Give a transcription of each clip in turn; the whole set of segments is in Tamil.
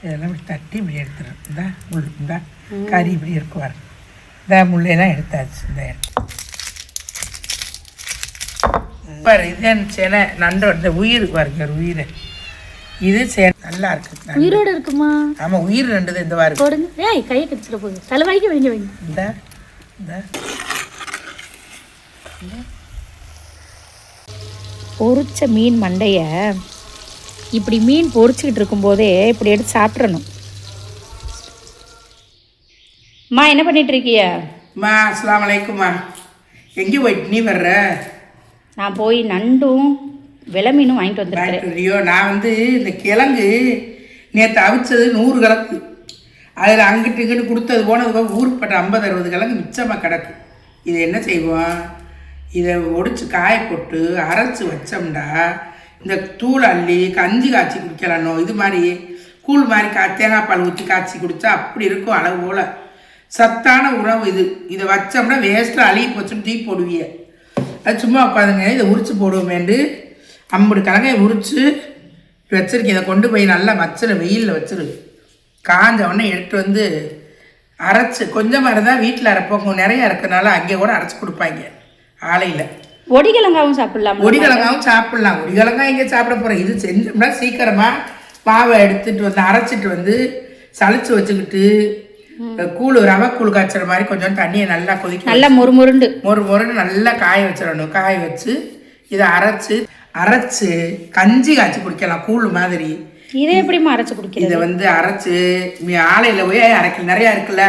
இதெல்லாம் இப்படி தட்டி இப்படி எடுத்துடும். இந்த கறி இப்படி இருக்குவார். இந்த முள்ளையெல்லாம் எடுத்தாச்சு. இந்த பாரு இதுதான் சேனை நண்டோட இந்த உயிர் பாருங்க உயிர். இது நல்லா இருக்கு. உயிரோட இருக்குமா? ஆமா உயிர் நண்டுது. இந்த வாரம் போடுங்க. ஏய் கையை கடிச்சிட போகுது. தலைவாய்க்கு வைங்க வைங்க. இந்த பொரிச்ச மீன் மண்டைய இப்படி மீன் பொரிச்சுக்கிட்டு இருக்கும்போதே இப்படி எடுத்து சாப்பிட்றணும். அம்மா என்ன பண்ணிட்டு இருக்கிய? அம்மா அஸ்ஸலாமு அலைக்கும்மா. எங்கே போயிட்டு நீ வர்ற? நான் போய் நண்டும் விலை மீனும் வாங்கிட்டு வந்துருக்கேன். நான் வந்து இந்த கிழங்கு நேற்று அவிச்சது 100 கிழங்கு. அதில் அங்கிட்டு இங்கிட்டு கொடுத்தது போனது ஊருப்பட்ட 50-60 கிழங்கு மிச்சமாக கிடக்கு. இதை என்ன செய்வோம்? இதை ஒடிச்சு காய போட்டு அரைச்சி வச்சோம்டா இந்த தூள் அள்ளி கஞ்சி காய்ச்சி குடிக்கலானோ இது மாதிரி கூழ் மாதிரி தேங்காய் பால் ஊற்றி காய்ச்சி குடித்தா அப்படி இருக்கும். அளவு போல் சத்தான உணவு இது. இதை வச்சோம்னா வேஸ்ட்டாக அழுகி போச்சுன்னு டீ போடுவிய. அது சும்மா உட்காந்துங்க. இதை உரிச்சு போடுவோமேண்டு 50 கிழங்கையை உரித்து வச்சுருக்கேன். இதை கொண்டு போய் நல்லா வச்சிரு, வெயிலில் வச்சிரு. காஞ்ச உடனே எடுத்து வந்து அரைச்சி கொஞ்சமாக இருந்தால் வீட்டில் அரைப்போம். நிறையா இருக்கிறனால அங்கே கூட அரைச்சி கொடுப்பாங்க ஆலையில். ஒடிக்கிழங்காவும் சாப்பிட்லாம். ஒடிக்கிழங்காவும் சாப்பிட்லாம். ஒடிக்கிழங்காய் இங்கே சாப்பிட போகிறோம். இது செஞ்சோம்னா சீக்கிரமாக மாவை எடுத்துகிட்டு வந்து அரைச்சிட்டு வந்து சளிச்சு வச்சுக்கிட்டு கூழ் ரவை கூழ் காய்ச்சுற மாதிரி கொஞ்சம் தண்ணியை நல்லா கொதிக்க நல்லா மொறு நல்லா காய வச்சிடணும். காய வச்சு இதை அரைச்சு கஞ்சி காய்ச்சி குடிக்கலாம் கூழ் மாதிரி. இதை எப்படிமா அரைச்சி குடிக்கலாம்? இதை வந்து அரைச்சு ஆலையில் போய் அரைக்கல நிறையா இருக்குல்ல.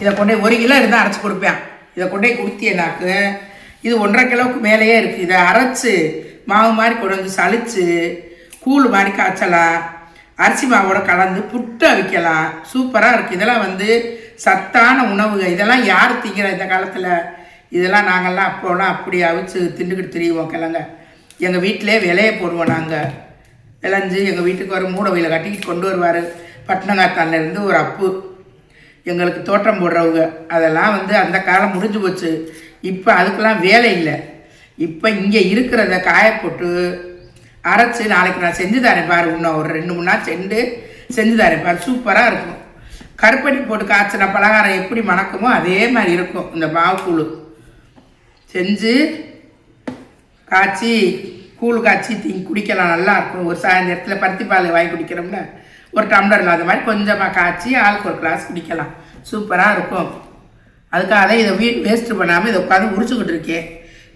இதை கொண்டே 1 கிலோ இருந்தால் அரைச்சி கொடுப்பேன். இதை கொண்டே குடுத்தியனாக்கு இது 1.5 கிலோவுக்கு மேலேயே இருக்குது. இதை அரைச்சி மாவு மாதிரி கொண்டு வந்து சளிச்சு கூழ் மாதிரி காய்ச்சலாம். அரிசி மாவோட கலந்து புட்டு அவிக்கலாம். சூப்பராக இருக்குது. இதெல்லாம் வந்து சத்தான உணவுகள். இதெல்லாம் யார் திங்கிற இந்த காலத்தில்? இதெல்லாம் நாங்கள்லாம் அப்போலாம் அப்படி அவிச்சு திண்டுக்கிட்டு திரிவோம் கிழங்க. எங்கள் வீட்டிலே விலையை போடுவோம். நாங்கள் விளைஞ்சி எங்கள் வீட்டுக்கு வர மூடை வயலை கட்டிக்கிட்டு கொண்டு வருவார். பட்டினங்காத்தான்லேருந்து ஒரு அப்பு எங்களுக்கு தோட்டம் போடுறவங்க. அதெல்லாம் வந்து அந்த காலம் முடிஞ்சு போச்சு. இப்போ அதுக்கெல்லாம் வேலை இல்லை. இப்போ இங்கே இருக்கிறத காய போட்டு அரைச்சி நாளைக்கு நான் செஞ்சு தரேன் பாரு. இன்னும் ஒரு 2-3 நாள் செஞ்சு தரேன் பாரு. சூப்பராக இருக்கும். கருப்பட்டி போட்டு காய்ச்சின பலகாரம் எப்படி மணக்குமோ அதே மாதிரி இருக்கும். இந்த மாவு கூழ் செஞ்சு காய்ச்சி கூழ் காய்ச்சி குடிக்கலாம். நல்லாயிருக்கும். ஒரு சாயந்தரத்தில் பருத்தி பால் வாங்கி குடிக்கிறோம்ல ஒரு டம்ளரில் அது மாதிரி கொஞ்சமாக காய்ச்சி ஆளுக்கு ஒரு கிளாஸ் குடிக்கலாம். சூப்பராக இருக்கும். அதுக்காக இதை வேஸ்ட்டு பண்ணாமல் இதை உட்காந்து உரிச்சுக்கிட்டு இருக்கேன்.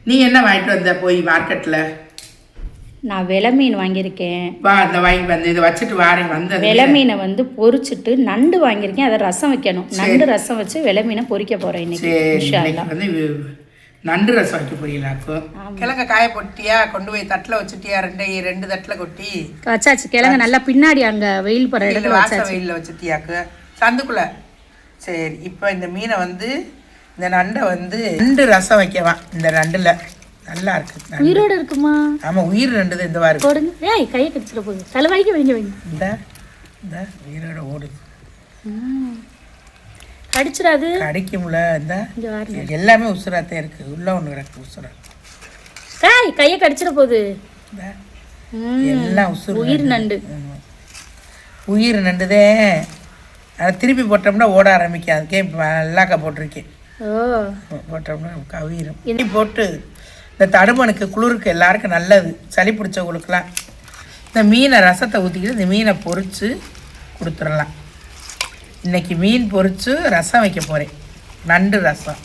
நீ என்ன வாங்கிட்டு வந்த போய் மார்க்கெட்டில்? நான் விலை மீன் வாங்கியிருக்கேன். வா அந்த வாங்கி வந்து இதை வச்சுட்டு வாரேன். வந்து விலை மீனை வந்து பொரிச்சிட்டு நண்டு வாங்கியிருக்கேன். அதை ரசம் வைக்கணும். நண்டு ரசம் வச்சு விலை மீனை பொரிக்க போகிறேன் இன்னைக்கு. வந்து நண்டு ரசம் வைக்க போறீங்களாக்கும். கிழங்க காய போட்டியா? கொண்டு போய் தட்டில் வச்சுட்டியா? 2 தட்டில் கொட்டி வச்சாச்சு. கிழங்க நல்லா பின்னாடி அங்கே வெயில் போகிற இடத்துல வெயிலில் வச்சுட்டியாக்கு சந்துக்குள்ள. சரி இப்போ இந்த மீனை வந்து இந்த நண்டை வந்து நண்டு ரசம் வைக்கவா? இந்த நண்டில் நல்லா இருக்கு. உயிரோட இருக்குமா? ஆமாம் உயிர் நண்டுது. இந்த வாரம் போடுங்க. ஏய் கையை கடிச்சிட போகுது. தலைவாய்க்கு வைங்க வைங்க. இந்த உயிரோட ஓடுது. கடிச்சிடாது. கடிக்கும்ல. இந்த எல்லாமே உசுராத்தே இருக்கு. உள்ள ஒன்று கிடக்கு உசுரா. கையை கடிச்சிட போகுது. எல்லாம் உசுறு. உயிர் நண்டு. உயிர் நண்டுதே. அதை திருப்பி போட்டோம்னா ஓட ஆரம்பிக்கும். அதுக்கே நல்லாக்க போட்டிருக்கேன். போட்டோம்னா கவிரும். போட்டு இந்த தடுமனுக்கு குளிருக்கு எல்லாருக்கும் நல்லது. சளி பிடிச்சவங்களுக்குலாம் இந்த மீனை ரசத்தை ஊற்றிக்கிட்டு இந்த மீனை பொரித்து கொடுத்துடலாம். இன்றைக்கி மீன் பொரித்து ரசம் வைக்க போகிறேன். நண்டு ரசம்.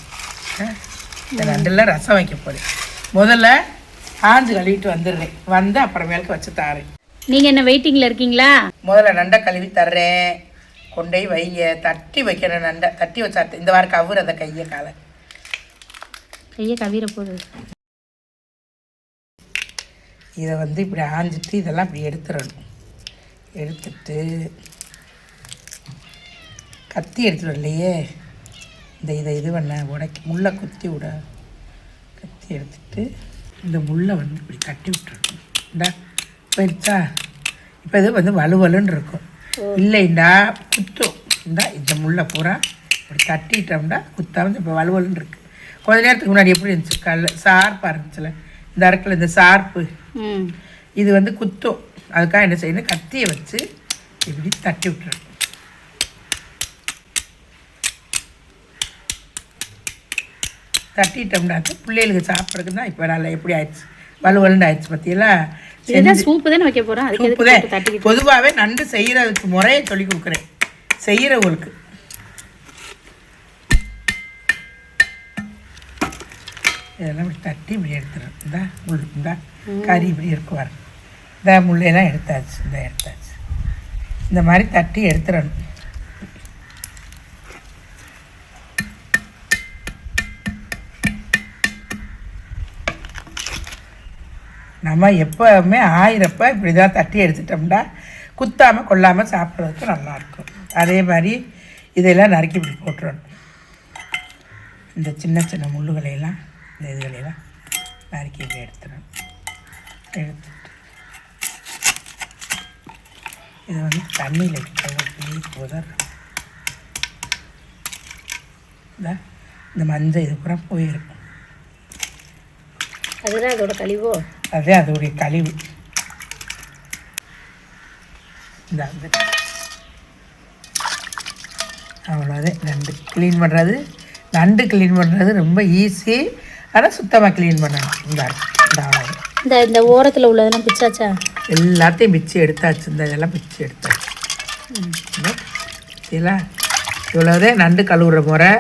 இந்த நண்டில் ரசம் வைக்க போகிறேன். முதல்ல காஞ்சு கழுவிட்டு வந்துடுறேன். வந்து அப்புறமேலுக்கு வச்சு தாரேன். நீங்கள் என்ன வெயிட்டிங்கில் இருக்கீங்களா? முதல்ல நண்டை கழுவி தர்றேன். கொண்டே வைங்க. தட்டி வைக்கிறேன். நண்டை தட்டி வச்சாட்டு இந்த வாரம் கவுர் அதை கையை கவிர போகுது. இதை வந்து இப்படி ஆஞ்சிட்டு இதெல்லாம் இப்படி எடுத்துடணும். எடுத்துட்டு கத்தி எடுத்துடும் இல்லையே இது பண்ண உடைக்கி முள்ளை குத்தி விட. கத்தி எடுத்துட்டு இந்த முள்ளை வந்து இப்படி கட்டி விட்டுறணும். இந்தா போயிடுச்சா? இப்போ இது வந்து வலுவலுன்னு இருக்கும். இல்லைண்டா குத்தும். இந்த முள்ளை பூரா இப்படி தட்டிட்டோம்னா குத்தாமல் இப்போ வலுவலுன்னு இருக்குது. கொஞ்ச நேரத்துக்கு முன்னாடி எப்படி இருந்துச்சு? ஷார்ப்பாக இருந்துச்சுல இந்த இடத்துல இந்த ஷார்ப்பு. இது வந்து குத்தும். அதுக்காக என்ன செய்யணும்? கத்தியை வச்சு இப்படி தட்டி விட்டுறணும். தட்டிட்டோம்னா பிள்ளைகளுக்கு சாப்பிட்றதுக்கு தான் இப்போ நல்லா எப்படி ஆயிடுச்சு வலுவலுன்னு ஆயிடுச்சு பார்த்தீங்களா. இதுதான் சூப்பு தானே வைக்க போகிறோம். அதுக்கு சூப்பு தான். பொதுவாகவே நண்டு செய்கிறதுக்கு முறையை சொல்லி கொடுக்குறேன் செய்கிறவங்களுக்கு. இதெல்லாம் இப்படி தட்டி இப்படி எடுத்துடும். இந்தா முள் இந்தா கறி இப்படி இருக்குவார். இந்த முள்ளையெல்லாம் எடுத்தாச்சு. எடுத்தாச்சு. இந்த மாதிரி தட்டி எடுத்துடணும். நம்ம எப்போவுமே ஆயிரப்ப இப்படி தான் தட்டி எடுத்துட்டோம்னா குத்தாமல் கொள்ளாமல் சாப்பிட்றதுக்கு நல்லாயிருக்கும். அதே மாதிரி இதெல்லாம் நறுக்கி இப்படி போட்டுறணும். இந்த சின்ன சின்ன முள்ளுகளையெல்லாம் இந்த இதுகளையெல்லாம் நறுக்கி இப்படி எடுத்துடணும். எடுத்துட்டு இதை வந்து தண்ணியில் கழுவி உதறணும். இந்த மஞ்சள் இது பூரா போயிருக்கும். அதுதான் அதோட கழிவோ? அதே அதோடைய கழிவு. இந்த அவ்வளோதான் நண்டு க்ளீன் பண்ணுறது. நண்டு க்ளீன் பண்ணுறது ரொம்ப ஈஸி. ஆனால் சுத்தமாக க்ளீன் பண்ணணும். இந்த அவ்வளோ இந்த ஓரத்தில் உள்ளதெல்லாம் பிச்சாச்சா? எல்லாத்தையும் பிச்சு எடுத்தாச்சு. இதெல்லாம் பிச்சு எடுத்தாச்சு. சரிங்களா? இவ்வளோதான் நண்டு கழுவுற முறை.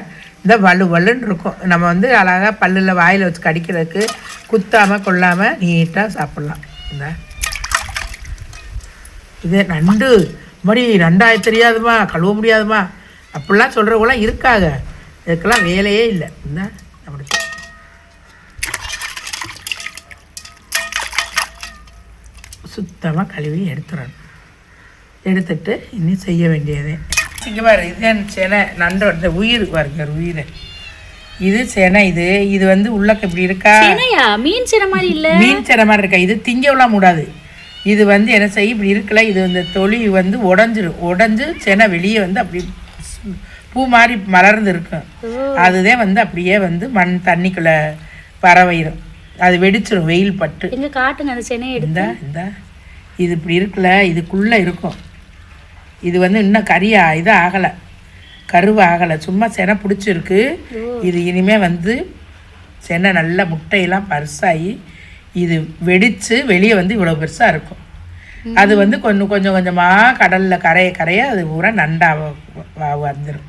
இந்த வலுன்னு இருக்கும். நம்ம வந்து அழகாக பல்லில் வாயில் வச்சு கடிக்கிறதுக்கு குத்தாமல் கொள்ளாமல் நீட்டாக சாப்பிட்லாம். இந்த இதே நண்டு மாதிரி நண்டாய தெரியாதுமா கழுவ முடியாதுமா அப்படிலாம் சொல்கிறவங்களாம் இருக்காங்க. இதுக்கெல்லாம் வேலையே இல்லை. இந்த அப்படி சுத்தமாக கழுவி எடுத்துடணும். எடுத்துட்டு இன்னும் செய்ய வேண்டியதே. இங்கே பாரு, இதுதான் செனை. நண்டோட உயிர் பாருங்க, உயிர். இது செனை. இது வந்து உள்ளக்க இப்படி இருக்கா? மீன் செனை மாதிரி இல்லை. மீன் செனை மாதிரி இருக்கா? இது திங்கவெல்லாம் கூடாது. இது வந்து என்ன செய்ய இப்படி இருக்கல. இது இந்த தொளி வந்து உடஞ்சு செனை வெளியே வந்து அப்படி பூ மாதிரி மலர்ந்து இருக்கும். அதுதான் வந்து அப்படியே வந்து மண் தண்ணிக்குள்ள பறவைடும். அது வெடிச்சிடும் வெயில் பட்டு. எங்க காட்டுங்க அந்த செனையை எடுத்தா. இந்த இது இப்படி இருக்குல்ல, இதுக்குள்ளே இருக்கும். இது வந்து இன்னும் கறியா இது ஆகலை, கருவு ஆகலை, சும்மா செனை பிடிச்சிருக்கு. இது இனிமேல் வந்து செனை நல்லா முட்டையெல்லாம் பரிசாகி இது வெடித்து வெளியே வந்து இவ்வளோ பெருசாக இருக்கும். அது வந்து கொஞ்சம் கொஞ்சமாக கடலில் கரைய அது பூரா நண்டாக வந்துடும்.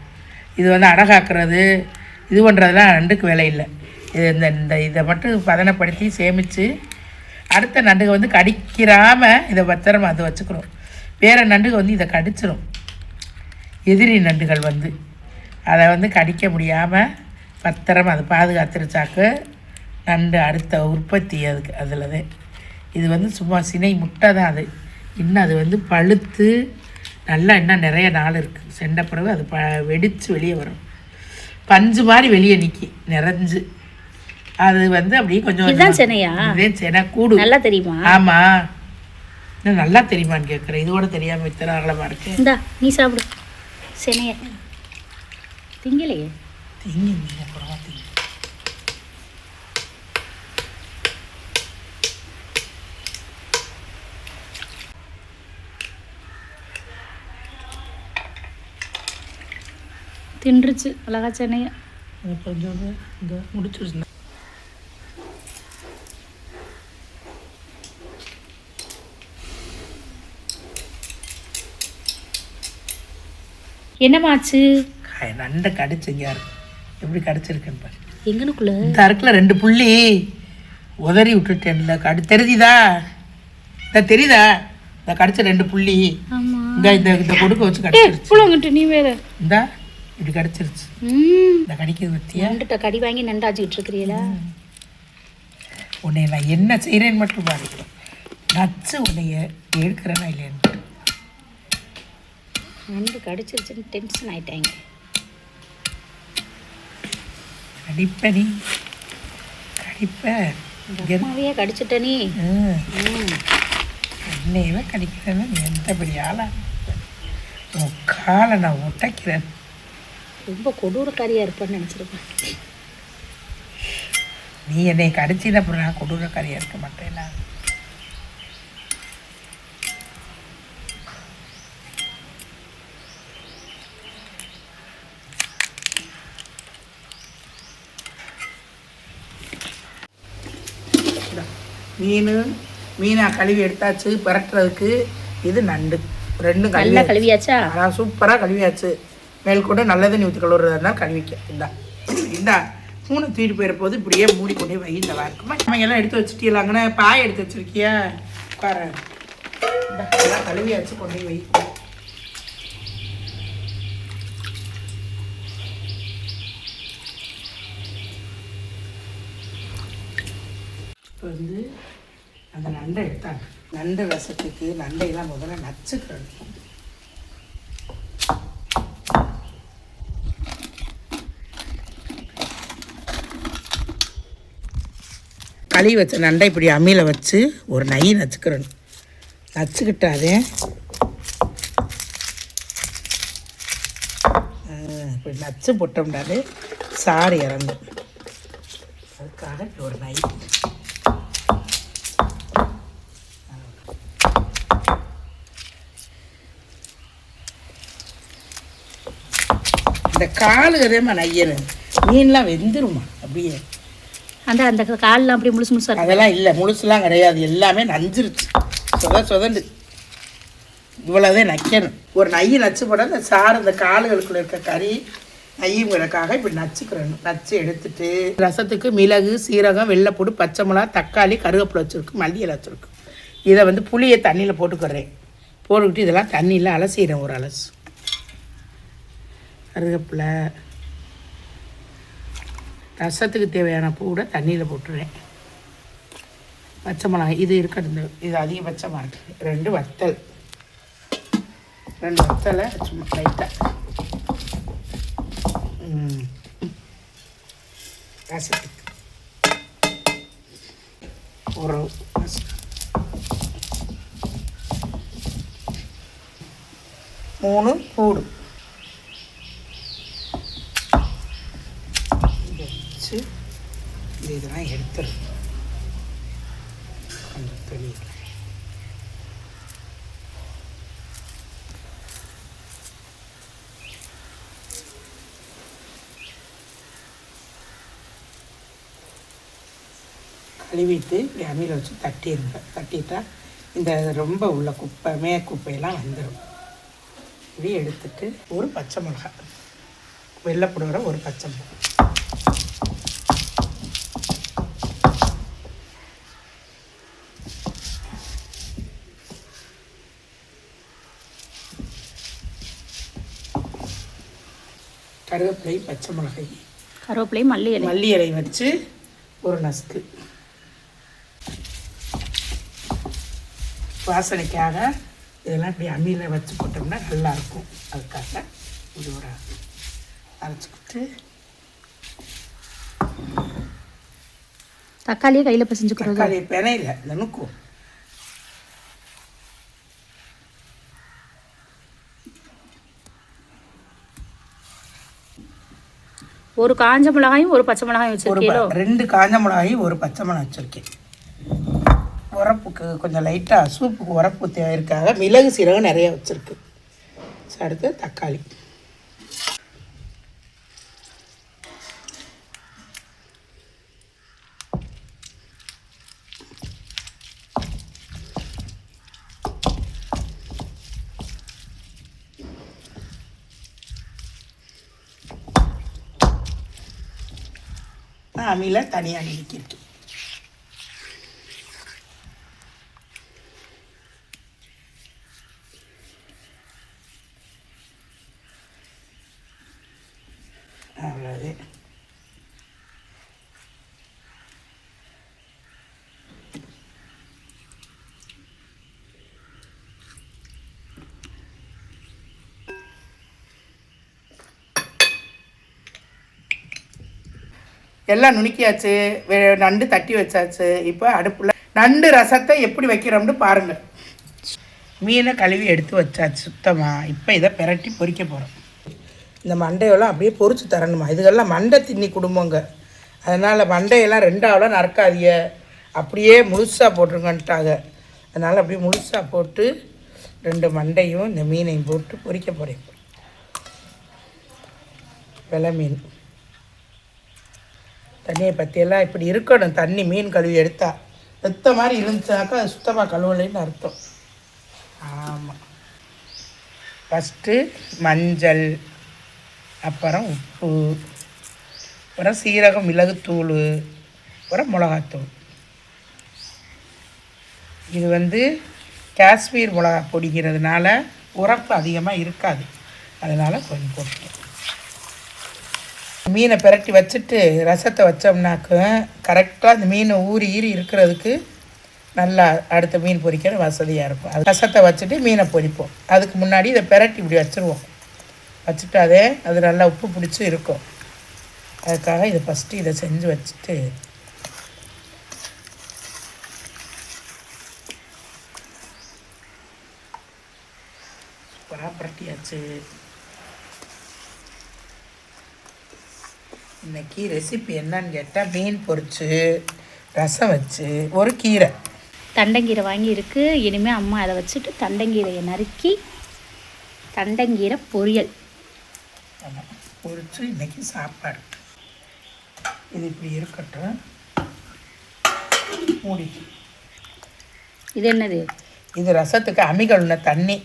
இது வந்து அடகாக்குறது இது பண்ணுறதுலாம் நண்டுக்கு வேலை இல்லை. இந்த இதை மட்டும் பதனப்படுத்தி சேமித்து அடுத்த நண்டுக வந்து கடிக்கிறாமல் இதை பத்திரமா அதை வச்சுக்கிறோம். வேறு நண்டுக வந்து இதை கடிச்சிடும். எதிரி நண்டுகள் வந்து அதை வந்து கடிக்க முடியாமல் பத்திரமா அதை பாதுகாத்துருச்சாக்க நண்டு அடுத்த உற்பத்தி அதுக்கு அதில் தான். இது வந்து சும்மா சினை முட்டை தான். அது இன்னும் அது வந்து பழுத்து நல்லா இன்னும் நிறைய நாள் இருக்குது. செண்ட பிறகு அது வெடித்து வெளியே வரும். பஞ்சு மாதிரி வெளியே நிற்கி நிறைஞ்சு. அது வந்து அப்படியே கொஞ்சம் இதே செனை கூடு. நல்லா தெரியுமா? ஆமாம். இன்னும் நல்லா தெரியுமான்னு கேட்குறேன். இதோட தெரியாமல் இத்தனை அகலமாக இருக்கு. இந்தா நீ சாப்பிடு செனைய. திங்கலையே திங்க அப்புறமா திங்க. தின்றுச்சு அழகா சென்னைய. கொஞ்சம் இந்த முடிச்சிருந்தேன். என்னமாச்சு? நண்டை கடிச்சுங்க எப்படி கடிச்சிருக்கேன்னு பாரு. எங்கனுக்குள்ள இந்த அறுக்கில் 2 புள்ளி உதறி விட்டுட்டேன்ல. தெரியுதா? தெரியுதா? இந்த கடிச்ச 2 புள்ளி இந்த கொடுக்க வச்சு கடிச்சிருச்சு. நீ வேற இந்தா இப்படி கடிச்சிருச்சு. இந்த கடிக்கிறது பத்தியா? கடி வாங்கி நண்டாச்சுக்கிட்டு இருக்கிறீங்களா? உன்னை நான் என்ன செய்கிறேன்னு மட்டும் பாருக்கிறேன். நச்சு உன்னைய எடுக்கிறேன்னா இல்லையான்னு. நண்டு கடிச்சிருச்சுன்னு டென்ஷன் ஆயிட்டாங்க. கடிப்ப நீ கடிப்ப கடிச்சிட்ட நீ. என்னையவே கடிக்கிறேன்னு நீ எந்த பெரிய ஆளா? உன் காலை நான் உடைக்கிறேன். ரொம்ப கொடூரக்காரியா இருப்பேன்னு நினச்சிருப்பேன். நீ என்னை கடிச்சின அப்புறம் நான் கொடூரக்காரியா இருக்க மாட்டேன்னா? மீனை கழுவி எடுத்தாச்சு பரட்டுறதுக்கு. இது நண்டு ரெண்டும் நல்லா கழுவியாச்சா? அதான் சூப்பராக கழுவியாச்சு. மேல் கூட நல்ல தண்ணி ஊற்றி கழுவுறதா இருந்தால் கழுவிக்க. இந்தா மூணு தூக்கிட்டு போயிட போது இப்படியே மூடி கொண்டே வை. இந்த வாரக்குமா நம்ம எல்லாம் எடுத்து வச்சுட்டீங்களாங்கண்ணே? பாய் எடுத்து வச்சுருக்கியா? பாரு எல்லாம் கழுவியாச்சு கொண்டே வை. இப்போ அந்த நண்டை எடுத்தாங்க. நண்டு ரசத்துக்கு நண்டையெல்லாம் முதல்ல நச்சுக்கிறோம். கழுவி வச்ச நண்டை இப்படி அம்மியில் வச்சு ஒரு நை நச்சுக்கிறோம். நச்சுக்கிட்டாதே இப்படி நச்சு போட்டோம்னாலே சாறு இறங்கும். அதுக்காக இப்படி ஒரு நை. இந்த காலு அதேமா நையனு மீன்லாம் வெந்துருமா அப்படியே? அந்த காலெலாம் அப்படியே முழுசு முழுசாக? அதெல்லாம் இல்லை, முழுசுலாம் கிடையாது, எல்லாமே நஞ்சிருச்சு. சொதண்டு இவ்வளோதே நக்கணும். ஒரு நையை நச்சு போட அந்த சாறு இந்த காலுகளுக்குள்ள இருக்க கறி நையுங்கிறதுக்காக இப்படி நச்சுக்கிறணும். நச்சு எடுத்துட்டு ரசத்துக்கு மிளகு, சீரகம், வெள்ளைப்பூடு, பச்சை மிளகா, தக்காளி, கருவேப்பிலை வச்சுருக்கு, மல்லி இலை வச்சுருக்கு. இதை புளியை தண்ணியில் போட்டுக்கிறேன். போட்டுக்கிட்டு இதெல்லாம் தண்ணியில் அலசிடுறேன். ஒரு அலசு கருவேப்பிலை, ரசத்துக்கு தேவையான பூட தண்ணியில் போட்டுருவேன். பச்சை மிளகாய் இது இருக்கிறது, இது அதிகபட்சமாக இருக்குது. 2 வத்தல், 2 வத்தலை சும்மா லைட்டாக ரசத்துக்கு ஒரு 3 பூடு வச்சு இதெல்லாம் எடுத்துடும். கொஞ்சம் துணி கழுவிட்டு இப்படி அம்மியில் வச்சு தட்டிடுங்க. தட்டிட்டா இந்த ரொம்ப உள்ள குப்பை மேற்குப்பையெல்லாம் வந்துடும். இப்படி எடுத்துட்டு ஒரு பச்சை மிளகாய், வெள்ளைப்பூடு ஒரு பச்சை மிளகாய், கருவேப்பிலை, பச்சை மிளகாய், கருவேப்பிலை, மல்லி இலை வச்சு ஒரு நசுக்கு வாசனைக்காக. இதெல்லாம் இப்படி அம்மியில் வச்சு போட்டோம்னா நல்லாயிருக்கும். அதுக்காக இது ஒரு அரைச்சிக்கிட்டு தக்காளியை கையில் பிசைஞ்சுக்கிறோம். தக்காளி பெனையில் இந்த நுக்கும் ஒரு காஞ்ச மிளகாயும் ஒரு பச்சை மிளகாயும் வச்சுருக்கேன். 2 காஞ்ச மிளகாயும் ஒரு பச்சை மிளகாய் வச்சுருக்கேன். உரப்புக்கு கொஞ்சம் லைட்டாக சூப்புக்கு உரப்பு தேவைக்காக மிளகு, சீரகம் நிறைய வச்சுருக்கு. அடுத்து தக்காளி, அம்மியில் தனியாக நெருக்கிட்டு அவ்வளோது. எல்லாம் நுணுக்கியாச்சு, நண்டு தட்டி வச்சாச்சு. இப்போ அடுப்பில் நண்டு ரசத்தை எப்படி வைக்கிறோம்னு பாருங்கள். மீனை கழுவி எடுத்து வச்சாச்சு சுத்தமாக. இப்போ இதை பிரட்டி பொரிக்க போகிறோம். இந்த மண்டையெல்லாம் அப்படியே பொரிச்சு தரணுமா? இதுக்கெல்லாம் மண்டை தின்னி குடும்பங்க. அதனால் மண்டையெல்லாம் 2ஆவெலாம் நறுக்காதிய, அப்படியே முழுசாக போட்டுருங்கன்ட்டாங்க. அதனால் அப்படியே முழுசாக போட்டு 2 மண்டையும் இந்த மீனையும் போட்டு பொரிக்க போகிறேன். வெலை மீன் தண்ணியை பற்றியெல்லாம் இப்படி இருக்கணும். தண்ணி மீன் கழுவி எடுத்தா ரத்த மாதிரி இருந்துச்சாக்கா அது சுத்தமாக கழுவலைன்னு அர்த்தம். ஆமாம். ஃபஸ்ட்டு மஞ்சள், அப்புறம் உப்பு, அப்புறம் சீரகம், மிளகுத்தூள், அப்புறம் மிளகாத்தூள். இது வந்து காஷ்மீர் மிளகா பொடிக்கிறதுனால உரப்பு அதிகமாக இருக்காது, அதனால் கொஞ்சம் போட்டுட்டோம். மீனை பிரட்டி வச்சுட்டு ரசத்தை வச்சோம்னாக்க கரெக்டாக அந்த மீனை ஊறி இருக்கிறதுக்கு நல்லா அடுத்த மீன் பொரிக்கிற வசதியாக இருக்கும். அது ரசத்தை வச்சுட்டு மீனை பொரிப்போம். அதுக்கு முன்னாடி இதை பிரட்டி இப்படி வச்சுருவோம். வச்சுட்டாதே அது நல்லா உப்பு பிடிச்சி இருக்கும். அதுக்காக இதை ஃபஸ்ட்டு இதை செஞ்சு வச்சுட்டு சூப்பராக பிரட்டியாச்சு. இன்றைக்கி ரெசிபி என்னன்னு கேட்டால் மீன் பொரிச்சு ரசம் வச்சு ஒரு கீரை, தண்டங்கீரை வாங்கியிருக்கு. இனிமேல் அம்மா அதை வச்சுட்டு தண்டங்கீரையை நறுக்கி தண்டங்கீரை பொரியல் பொரிச்சு இன்றைக்கி சாப்பாடு. இது இப்படி இருக்கட்டும். மூடிட்டு இது என்னது? இது ரசத்துக்கு அமிகள்ன தண்ணி,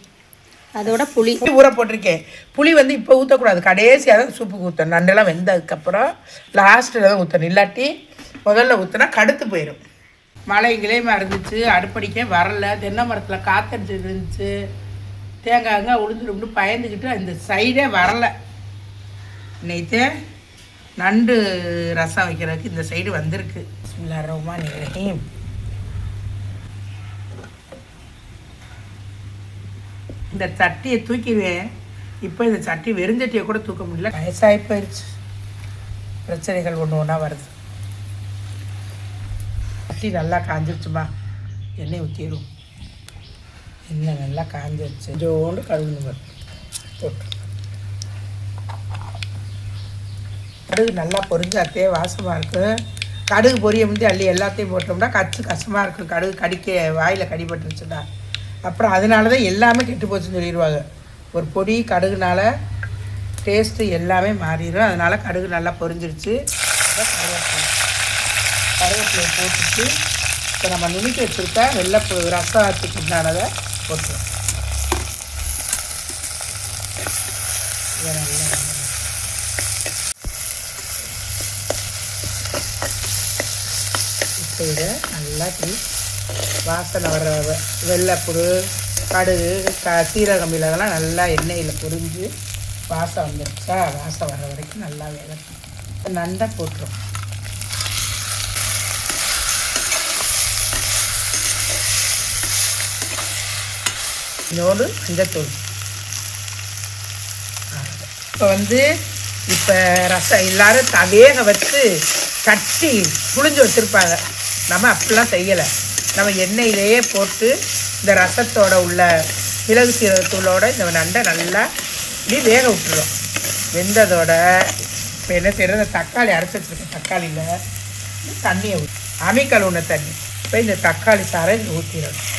அதோட புளி ஊற போட்டிருக்கேன். புளி வந்து இப்போ ஊற்றக்கூடாது, கடைசியாக தான் சூப்புக்கு ஊற்றணும். நண்டெல்லாம் வெந்ததுக்கப்புறம் லாஸ்ட்டில் தான் ஊற்றணும். இல்லாட்டி முதல்ல ஊற்றினா கடுத்து போயிடும். மழை கிளையமாக இருந்துச்சு, அடுப்படிக்கே வரல, தென்னை மரத்தில் காத்தடிச்சு இருந்துச்சு, தேங்காய்ங்க உளுந்துரும்னு பயந்துக்கிட்டு அந்த சைடே வரலை. இன்னைக்கு நண்டு ரசம் வைக்கிறதுக்கு இந்த சைடு வந்திருக்கு. பிஸ்மில்லாஹிர் ரஹீம். இந்த சட்டியை தூக்கிடுவேன். இப்போ இந்த சட்டி வெறுஞ்சட்டியை கூட தூக்க முடியல, வயசாகி போயிடுச்சு. பிரச்சனைகள் ஒன்று ஒன்றா வருது. சட்டி நல்லா காஞ்சிருச்சுமா, எண்ணெய் ஊற்றிடும். எண்ணெய் நல்லா காஞ்சிருச்சு. கொஞ்சோண்டு கழுவுங்க போட்டு. கடுகு நல்லா பொரிஞ்சாத்தே வாசமாக இருக்கும். கடுகு பொரிய முந்தி அள்ளி எல்லாத்தையும் போட்டோம்னா கஷ்டமாக இருக்கும். கடுகு கடிக்க வாயில் கடிபட்டுருச்சுன்னா அப்புறம் அதனால தான் எல்லாமே கெட்டு போச்சுன்னு சொல்லிடுவாங்க. ஒரு பொடி கடுகுனால டேஸ்ட்டு எல்லாமே மாறிடும். அதனால் கடுகு நல்லா பொரிஞ்சிருச்சு. கருவேப்பிலையை போட்டுட்டு இப்போ நம்ம நுணுக்கி வச்சுருக்க வெள்ளைப்பூ ரசத்துக்கு உண்டானதை போட்டுருவோம். இதை நல்லா இப்போ இதை நல்லா வாசனை வர வெள்ளைப்பூடு, கடுகு, சீரகம், மிளகெல்லாம் நல்லா எண்ணெயில் பொரிஞ்சு வாசம் வந்துருச்சா, வாசம் வர்ற வரைக்கும் நல்லா வேகட்டும். நண்டை போட்டுரும். இன்னொரு மஞ்சத்தூள். இப்போ இப்போ ரசம் எல்லோரும் வேக வச்சு கட்டி புளிஞ்சு வச்சுருப்பாங்க. நம்ம அப்படிலாம் செய்யலை. நம்ம எண்ணெயிலேயே போட்டு இந்த ரசத்தோட உள்ள மிளகு சீரகத்தூளோட இந்த நண்டை நல்லா இப்படி வேக விட்டுறோம். வெந்ததோட இப்போ என்ன செய்யறது, தக்காளி அரைச்சி வச்சுருக்கேன். தக்காளியில் தண்ணியை ஊற்றி அமிக்கல் உண்ண தண்ணி இப்போ இந்த தக்காளி சாறை இதில் ஊற்றிடணும்.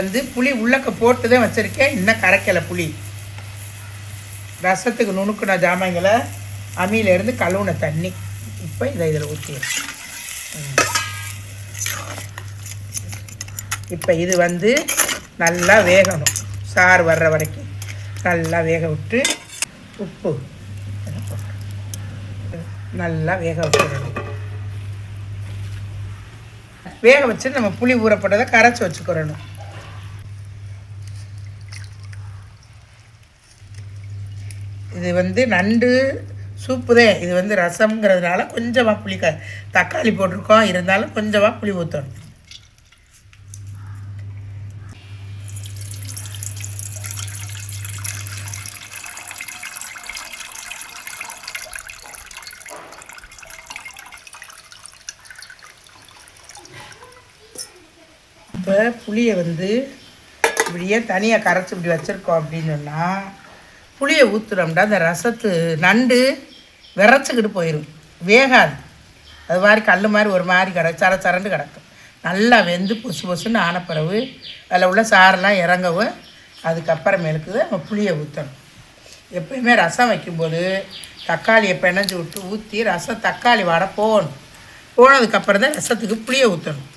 இது புளி உள்ளக்க போட்டு தான் வச்சுருக்கேன், இன்னும் கரைக்கலை புளி. ரசத்துக்கு நுணுக்குன ஜாமான்களை அம்மியிலேருந்து கழுவுன தண்ணி இப்போ இதில் ஊற்றிடும். இப்போ இது நல்லா வேகணும். சாறு வர்ற வரைக்கும் நல்லா வேக விட்டு உப்பு நல்லா வேக விட்டுடணும். வேக வச்சு நம்ம புளி ஊறப்பட்டதை கரைச்சி வச்சுக்கிறணும். இது நண்டு சூப்பு தான். இது ரசம்ங்கிறதுனால கொஞ்சமாக புளி தக்காளி போட்டிருக்கோம், இருந்தாலும் கொஞ்சமாக புளி ஊற்றணும். இப்போ புளியை இப்படியே தனியாக கரைச்சி இப்படி வச்சுருக்கோம் அப்படின்னு சொன்னால் புளியை ஊற்றுறோம்னா அந்த ரசத்து நண்டு விரைச்சிக்கிட்டு போயிடும், வேகாது. அது மாதிரி கல் மாதிரி ஒரு மாதிரி சரண்டு கிடக்கும். நல்லா வெந்து பொசு பொசுன்னு ஆன பிறகு அதில் உள்ள சாரெல்லாம் இறங்கவும் அதுக்கப்புறமேலுக்கு நம்ம புளியை ஊற்றணும். எப்பயுமே ரசம் வைக்கும்போது தக்காளியை பிணைஞ்சு விட்டு ஊற்றி ரசம் தக்காளி வாட போனதுக்கப்புறம் தான் ரசத்துக்கு புளியை ஊற்றணும்.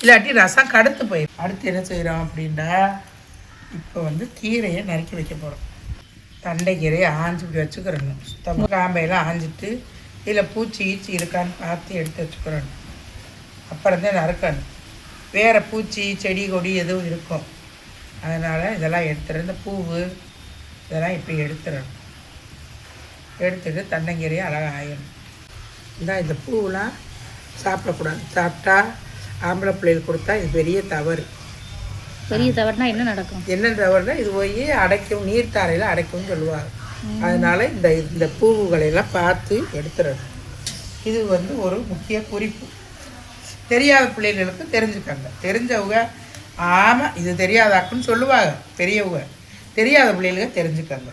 இல்லாட்டி ரசம் கடுத்து போயிடும். அடுத்து என்ன செய்கிறோம் அப்படின்னா, இப்போ வந்து கீரையை நறுக்கி வைக்க போகிறோம். தண்டை கீரையை ஆஞ்சு இப்படி வச்சுக்கிறணும். சுத்தமாக காம்பையெல்லாம் ஆஞ்சிட்டு இதில் பூச்சி ஈச்சி இருக்கான்னு பார்த்து எடுத்து வச்சுக்கிறணும். அப்புறம் தான் நறுக்கணும். வேறு பூச்சி செடி கொடி எதுவும் இருக்கும். அதனால் இதெல்லாம் எடுத்துகிற இந்த பூவு இதெல்லாம் இப்படி எடுத்துடணும். எடுத்துகிட்டு தண்டங்கீரையை அழகாக ஆயிடணும். இந்த பூவெலாம் சாப்பிடக்கூடாது. சாப்பிட்டா ஆம்பளை பிள்ளைகளுக்கு கொடுத்தா இது பெரிய தவறு. பெரிய தவறுனா என்ன நடக்கும்? என்ன தவறுனா இது போய் அடைக்கும், நீர்த்தாரையில் அடைக்கும்னு சொல்லுவாங்க. அதனால் இந்த பூவுகளையெல்லாம் பார்த்து எடுத்துடணும். இது வந்து ஒரு முக்கிய குறிப்பு. தெரியாத பிள்ளைகளுக்கு தெரிஞ்சுக்காங்க. தெரிஞ்சவங்க ஆமாம் இது தெரியாதாக்குன்னு சொல்லுவாங்க பெரியவங்க. தெரியாத பிள்ளைகளுக்கு தெரிஞ்சுக்காங்க.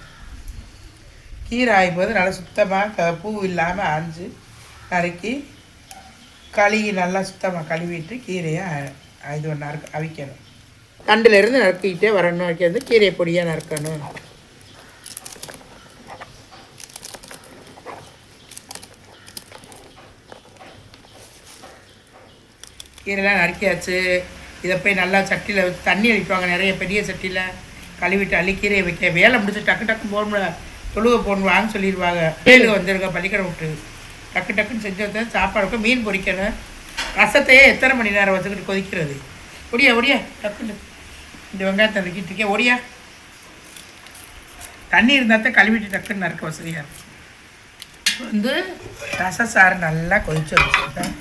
கீரை ஆயும்போது நல்லா சுத்தமாக பூ இல்லாமல் ஆஞ்சு நறுக்கி கழுவி நல்லா சுத்தமாக கழுவிட்டு கீரையை இது அவிக்கணும். தண்டிலிருந்து நறுக்கிக்கிட்டே வரணும். வைக்கிறது கீரை பொடியாக நறுக்கணும். கீரைலாம் நறுக்கியாச்சு. இதை போய் நல்லா சட்டியில் வச்சு தண்ணி அழிப்பாங்க. நிறைய பெரிய சட்டியில் கழுவிட்டு அள்ளி கீரையை வைக்க வேலை முடிச்சு டக்கு போடணும். தொழுவை போடணுவான்னு சொல்லிடுவாங்க. வேலுக்கு வந்துருங்க பள்ளிக்கடை விட்டு டக்குன்னு செஞ்சு வச்சா சாப்பாடு வைக்க. மீன் பொரிக்கணும். ரசத்தையே எத்தனை மணி நேரம் வச்சுக்கிட்டு கொதிக்கிறது. ஒடியா டக்குன்னு இந்த வெங்காயத்தை நறுக்கிட்டு இருக்கேன். ஒடியா தண்ணி இருந்தால் தான் கழுவிட்டு டக்குன்னு நறுக்க வசதியாக இருக்கும். இப்போ வந்து ரசசாறு நல்லா கொதிச்சு வச்சுருக்கேன்.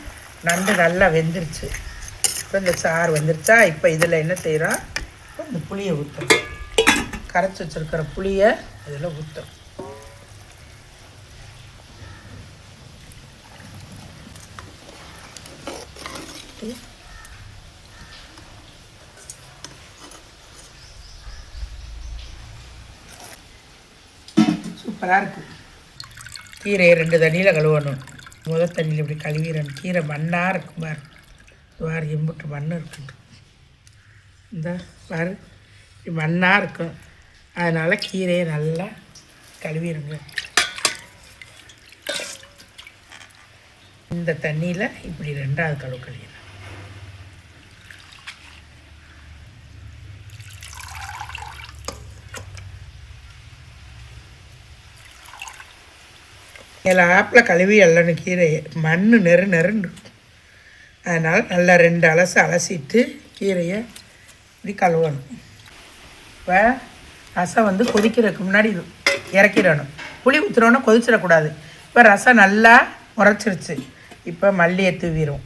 நண்டு நல்லா வெந்துருச்சு. இப்போ இந்த சாறு வெந்துருச்சா, இப்போ இதில் என்ன செய்கிறோம், இந்த புளியை ஊற்றணும். கரைச்சி வச்சுருக்கிற புளியை இதில் ஊற்றணும். சூப்பராக இருக்குது. கீரையை 2 தண்ணியில் கழுவணும். முதல் தண்ணியில் இப்படி கழுவிடணும். கீரை மண்ணாக இருக்கும் பாரு. பாரு எம்புட்டு மண் இருக்குது. இந்த பாரு இப்படி மண்ணாக இருக்கும். அதனால் கீரையை நல்லா கழுவிடுங்க. இந்த தண்ணியில் இப்படி 2வது கழுவு கழுவிடணும். இதில் ஆப்பில் கழுவி எல்லணும். கீரையை மண் நெருன்னு. அதனால் நல்லா 2 அலசிட்டு கீரையை இப்படி கழுவணும். இப்போ ரசம் வந்து கொதிக்கிறதுக்கு முன்னாடி இறக்கிடணும். புளி ஊற்றுறோன்னா கொதிச்சிடக்கூடாது. இப்போ ரசம் நல்லா முறைச்சிருச்சு. இப்போ மல்லியை தூவிடும்.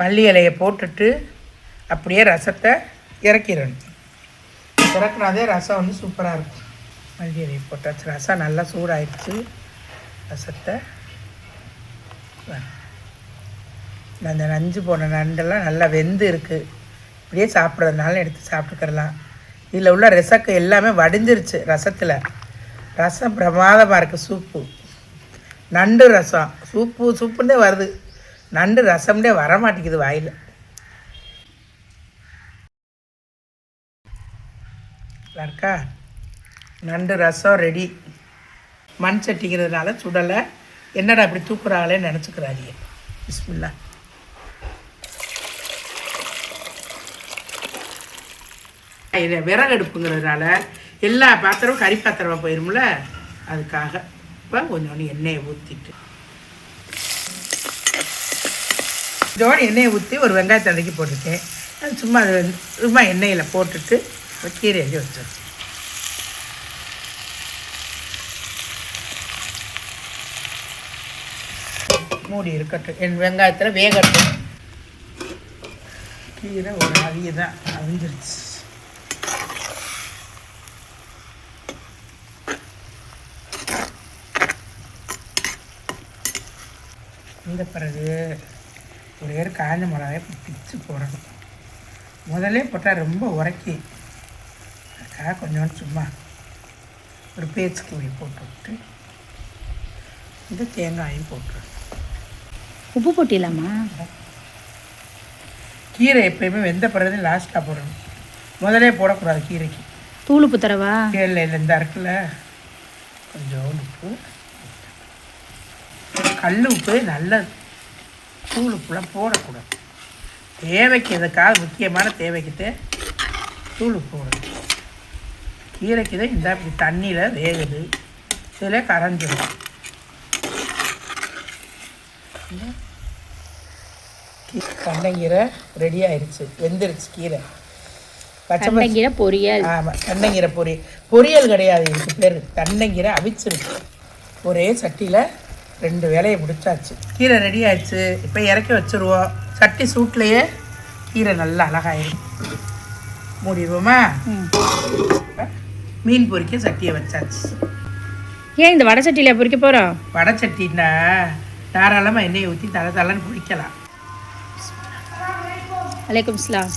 மல்லி இலையை போட்டுட்டு அப்படியே ரசத்தை இறக்கிடணும். இறக்குனாதே ரசம் வந்து சூப்பராக இருக்கும். மல்லி இலையை போட்டாச்சு. ரசம் நல்லா சூடாயிடுச்சு. ரசத்தை அந்த நஞ்சு போன நண்டெல்லாம் நல்லா வெந்து இருக்குது. இப்படியே சாப்பிட்றதுனால எடுத்து சாப்பிட்டுக்கிறலாம். இதில் உள்ள ரசக்கு எல்லாமே வடிஞ்சிருச்சு ரசத்தில். ரசம் பிரமாதமாக இருக்குது. சூப்பு நண்டு ரசம் சூப்புன்னே வருது. நண்டு ரசம்னே வரமாட்டேங்குது வாயில். இருக்கா நண்டு ரசம் ரெடி. மண் சட்டிங்கிறதுனால சுடலை. என்னடா இப்படி தூக்குறாங்களேன்னு நினச்சிக்கிறாங்க. பிஸ்மில்லா. இது விறகு அடுப்புங்கிறதுனால எல்லா பாத்திரமும் கறி பாத்திரமாக போயிரும்ல, அதுக்காக இப்போ கொஞ்சோண்டு எண்ணெயை ஊற்றிட்டு கொஞ்சோண்டு எண்ணெயை ஊற்றி ஒரு வெங்காயத்தை அடக்கி போட்டுருக்கேன். அது சும்மா எண்ணெயில் போட்டுட்டு கீரை எழுதி வச்சிருக்கேன். மூடி இருக்கட்டும். என் வெங்காயத்தில் வேகட்டும். கீரை ஒரு அவிய தான் அவிஞ்சிருச்சு. இந்த பிறகு ஒரே காஞ்ச மிளகாயை பிச்சு போடணும். முதலே போட்டால் ரொம்ப உரைக்கி. அதுக்காக கொஞ்சோண்டு சும்மா ஒரு பேச்சுக்கு போய் போட்டு விட்டு இந்த தேங்காயும் போட்டுருணும். உப்பு போட்டிடலாமா? கீரை எப்பயுமே வெந்த பிறகு லாஸ்ட்டாக போடணும், முதலே போடக்கூடாது கீரைக்கு. தூள் உப்பு தரவா? இல்லை இல்லை, இந்த இருக்குல்ல கொஞ்சம் உப்பு, கல் உப்பு நல்லது, தூள் உப்புலாம் போடக்கூடாது. தேவைக்கு எதுக்காக முக்கியமான தேவைக்கிட்டு தூள் உப்பு போடணும். கீரைக்கு தான் இந்த இப்படி தண்ணியில் வேகுது, இதில் கரைஞ்சிடும். கண்ணங்கீரை ரெடி ஆயிடுச்சு, வெந்துருச்சு கீரை. கண்ணங்கீரை பொரியல். ஆமாம், கண்ணங்கீரை பொரியல். பொரியல் கிடையாது, இதுக்கு பேர் கண்ணங்கீரை அவிச்சிருக்கு. ஒரே சட்டியில் 2 வேலையை முடிச்சாச்சு. கீரை ரெடி ஆயிடுச்சு, இப்போ இறக்கி வச்சுருவோம். சட்டி சூட்லேயே கீரை நல்லா அழகாயிடும். மூடிடுவோமா? மீன் பொரிக்க சட்டியை வச்சாச்சு. ஏன் இந்த வடை சட்டியில் பொரிக்க போகிறோம்? வடை சட்டின்னா தாராளமாக எண்ணெயை ஊற்றி தலைன்னு பொரிக்கலாம். அலைக்கும் சலாம்.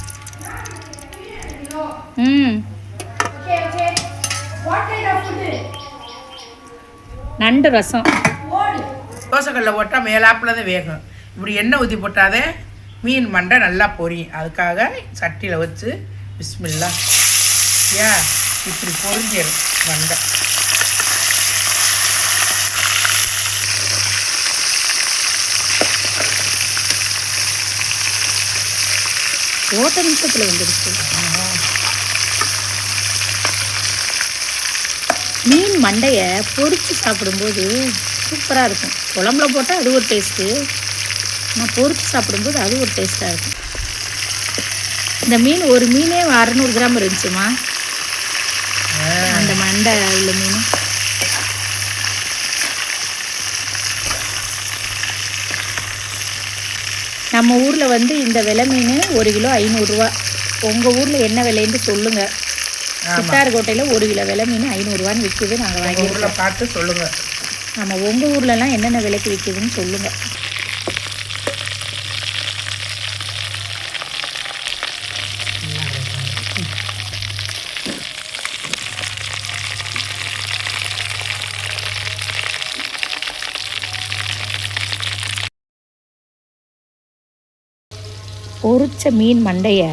நண்டு ரசம். தோசைக்கல்ல போட்டால் மேலாப்பில் தான் வேகும். இப்படி எண்ணெய் ஊற்றி போட்டாதே மீன் மண்டை நல்லா பொரியும். அதுக்காக சட்டியில் வச்சு பிஸ்மில்லா ஏன் இப்படி பொரிஞ்சிடும் மண்டை. ஓட்ட நிமிஷத்தில் வந்துடுச்சு. மீன் மண்டையை பொரித்து சாப்பிடும்போது சூப்பராக இருக்கும். குழம்புல போட்டால் அது ஒரு டேஸ்ட்டு, நான் பொரித்து சாப்பிடும்போது அது ஒரு டேஸ்ட்டாக இருக்கும். இந்த மீன் ஒரு மீனே 600 கிராம் இருந்துச்சுமா, அந்த மண்டை உள்ள மீன். நம்ம ஊரில் வந்து இந்த விலை மீன் 1 கிலோ 500 ரூபா. உங்கள் ஊரில் என்ன விலைன்னு சொல்லுங்கள். சித்தார்கோட்டையில் 1 கிலோ விலை மீன் 500 ரூபான்னு விற்கிது. நாங்கள் வாங்கியிருக்கோம், பார்த்து சொல்லுங்கள். நம்ம உங்கள் ஊர்லலாம் என்னென்ன விலைக்கு விற்கிதுன்னு சொல்லுங்கள். பொரிச்ச மீன் மண்டையை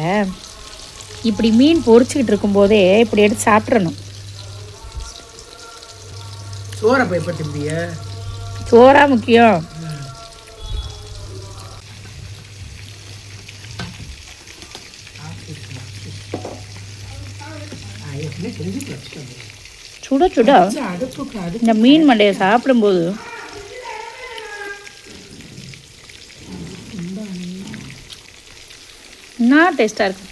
இப்படி மீன் பொரிச்சுக்கிட்டு இருக்கும்போதே இப்படி எடுத்து சாப்பிட்றணும். சோறை போய் பட்டிய சோறா முக்கியம். சுட சுட இந்த மீன் மண்டையை சாப்பிடும்போது என்ன டேஸ்ட்டாக இருக்கும்.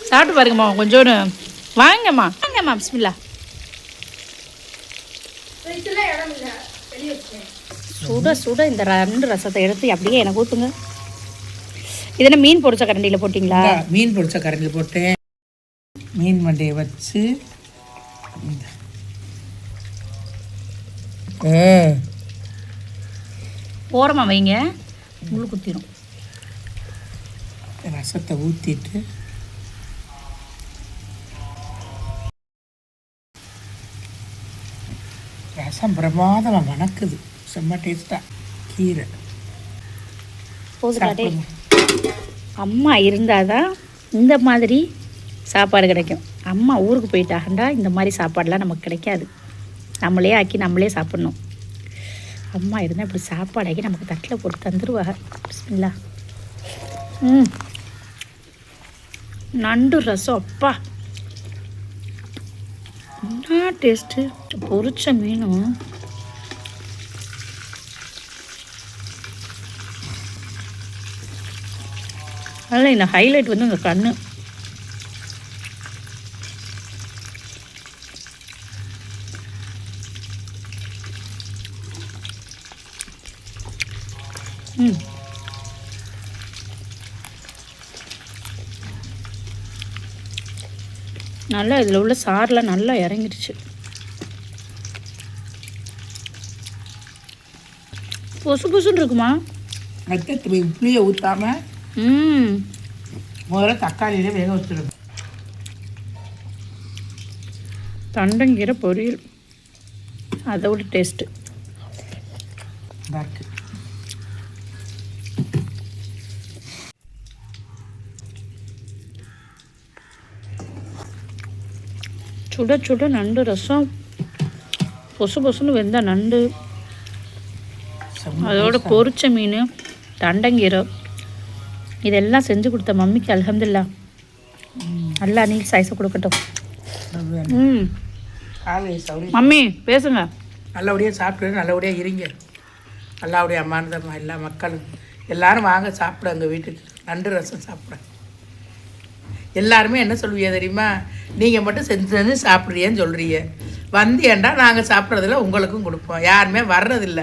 சாப்பிட்டு பாருங்கம்மா, கொஞ்சோன்னு வாங்கம்மா, வாங்கம்மா. பிஸ்மில்லா. சுட சுட இந்த 2 ரசத்தை எடுத்து அப்படியே எனக்கு ஊற்றுங்க. இதென்ன மீன் பொரிச்ச கரண்டியில் போட்டிங்களா? மீன் பொரிச்ச கரண்டியில் போட்டேன். மீன் மண்டையை வச்சு ஓரமாக வைங்க, முழு குத்திடும். ரசத்தை ஊற்றிட்டு ரசம் பிரமாதமாக மணக்குது, செம்ம டேஸ்ட்டாக. கீரை போதும். அம்மா இருந்தால் தான் இந்த மாதிரி சாப்பாடு கிடைக்கும். அம்மா ஊருக்கு போயிட்டாகண்டா இந்த மாதிரி சாப்பாடெலாம் நமக்கு கிடைக்காது. நம்மளே ஆக்கி நம்மளே சாப்பிட்ணும். அம்மா இருந்தால் இப்படி சாப்பாடாக்கி நமக்கு தட்டில் போட்டு தந்துடுவாங்க. பிஸ்மில்லா. நண்டு ரசம் அப்பா என்ன டேஸ்ட்டு. பொரிச்ச மீனும் அதில் இந்த ஹைலைட் வந்து இந்த கண்ணு. நல்லா இதில் உள்ள சாரெலாம் நல்லா இறங்கிடுச்சு. பொசு பொசுன்னு இருக்குமா? ரத்தத்தை புளியை ஊற்றாமல் முதல்ல தக்காளியிலே வேக வச்சுருங்க. தண்டங்கீரை பொரியல் அதோட டேஸ்ட்டு இருக்கு. சுட சுட நண்டு ரசம், பொசு பொசுன்னு வெந்த நண்டு, அதோட பொரிச்ச மீன், தண்டங்கீரை, இதெல்லாம் செஞ்சு கொடுத்த மம்மிக்கு அல்ஹம்துலில்லாஹ். நல்லா நீ சைஸை கொடுக்கட்டும். மம்மி பேசுங்க. நல்லபடியாக சாப்பிட்டு நல்லபடியாக இருங்க. அல்லாவுடைய அம்மானதம்மா எல்லா மக்களும் எல்லாரும் வாங்க சாப்பிட எங்கள் வீட்டுக்கு நண்டு ரசம் சாப்பிட. எல்லாருமே என்ன சொல்லுவீங்க தெரியுமா, நீங்கள் மட்டும் செஞ்சு சாப்பிட்றியன்னு சொல்கிறீங்க. வந்தியண்டா நாங்கள் சாப்பிட்றதில்ல, உங்களுக்கும் கொடுப்போம். யாருமே வர்றதில்ல.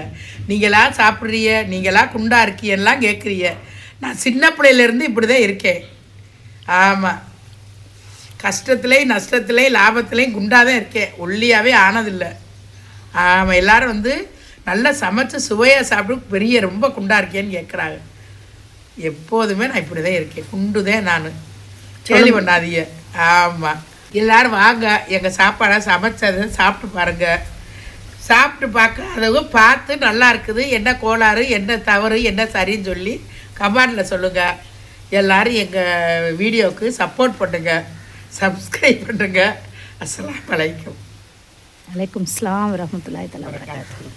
நீங்களா சாப்பிட்றீங்க, நீங்களா குண்டா இருக்கீங்கலாம் கேட்குறீங்க. நான் சின்ன பிள்ளையிலேருந்து இப்படி தான் இருக்கேன். ஆமாம், கஷ்டத்துலேயும் நஷ்டத்துலேயும் லாபத்துலேயும் குண்டாக தான் இருக்கேன், ஒல்லியாகவே ஆனதில்லை. ஆமாம், எல்லோரும் வந்து நல்லா சமைச்சு சுவையாக சாப்பிட்டு பெரிய ரொம்ப குண்டா இருக்கேன்னு கேட்குறாங்க. எப்போதுமே நான் இப்படி தான் இருக்கேன், குண்டு தான் நான். கேள்வி பண்ணாதீங்க. ஆமாம், எல்லோரும் வாங்க எங்கள் சாப்பாடை சமைச்சதை சாப்பிட்டு பாருங்கள். சாப்பிட்டு பார்க்காதவங்க பார்த்து நல்லா இருக்குது, என்ன கோளாறு, என்ன தவறு, என்ன சரின்னு சொல்லி கமெண்டில் சொல்லுங்கள். எல்லோரும் எங்கள் வீடியோவுக்கு சப்போர்ட் பண்ணுங்கள், சப்ஸ்கிரைப் பண்ணுங்கள். அஸ்ஸலாமு அலைக்கும். வலைக்கும் அஸ்ஸலாம் வரஹ்மத்துல்லாஹி தஆலா வபரகாத்துஹு.